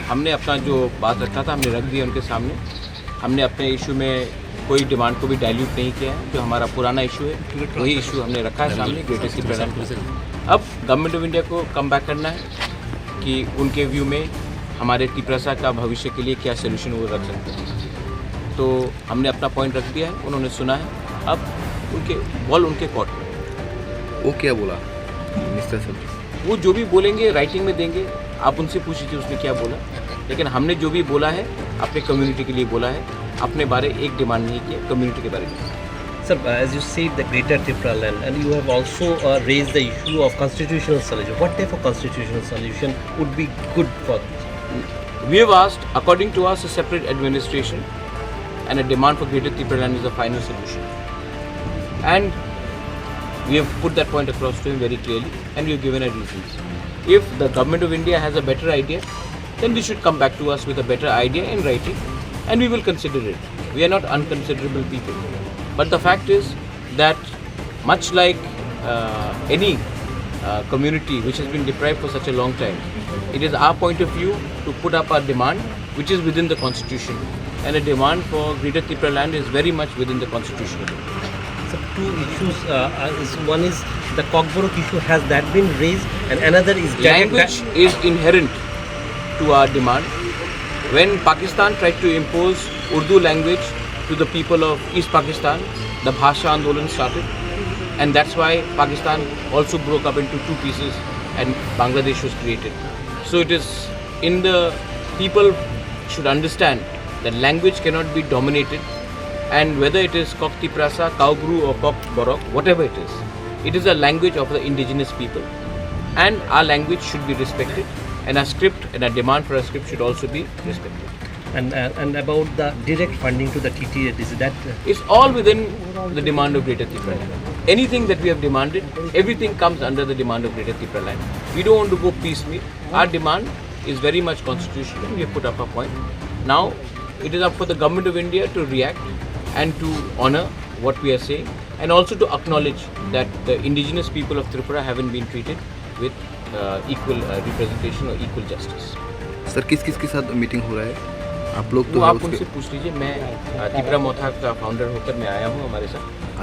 हमने अपना जो बात रखा था हमने रख दिया उनके सामने। हमने अपने इशू में कोई डिमांड को भी डाइल्यूट नहीं किया है। जो हमारा पुराना इशू है वही इशू हमने रखा है सामने ग्रेटेस्ट रिप्रेजेंटेटिव। अब गवर्नमेंट ऑफ इंडिया को कम बैक करना है कि उनके व्यू में हमारे टिप्रसा का भविष्य के लिए क्या सोल्यूशन वो रख सकते हैं। तो हमने अपना पॉइंट रख दिया है, उन्होंने सुना है। अब उनके बॉल उनके कोर्ट में। वो क्या बोला मिस्टर सर? वो जो भी बोलेंगे राइटिंग में देंगे, आप उनसे पूछिए उसने क्या बोला। लेकिन हमने जो भी बोला है अपने कम्युनिटी के लिए बोला है, अपने बारे एक डिमांड नहीं किया कम्युनिटी के बारे में। Sir, as you said, the Greater Tripura land, and you have also raised the issue of constitutional solution. What type of constitutional solution would be good for this? We have asked, according to us, a separate administration and a demand for Greater Tripura land is the final solution. And we have put that point across to him very clearly, and we have given our reasons. If the government of India has a better idea, then they should come back to us with a better idea in writing, and we will consider it. We are not unconsiderable people. But the fact is that much like any community which has been deprived for such a long time, it is our point of view to put up our demand which is within the constitution, and a demand for Greater Tripura land is very much within the constitution. So two issues, one is the Koktwma issue, has that been raised, and another is language is inherent to our demand. When Pakistan tried to impose Urdu language to the people of East Pakistan, the Bhasha Andolan started, and that's why Pakistan also broke up into two pieces and Bangladesh was created. So it is in the people should understand that language cannot be dominated, and whether it is Koktwma, Kaugru or Koktborok, whatever it is a language of the indigenous people, and our language should be respected. and our script and our demand for a script should also be respected. And about the direct funding to the TTS, is that It's all within the demand of Greater Tripura Land. Anything that we have demanded, everything comes under the demand of Greater Tripura Land. We don't want to go piecemeal. Our demand is very much constitutional. We have put up a point. Now, it is up for the Government of India to react and to honor what we are saying, and also to acknowledge that the indigenous people of Tripura haven't been treated with equal representation or equal justice. Sir किस किस के साथ meeting हो रहा है आप लोग वो तो आप उसके- उनसे पूछ लीजिए. मैं त्रिपुरा मोथा का फाउंडर होकर मैं आया हूँ हमारे साथ.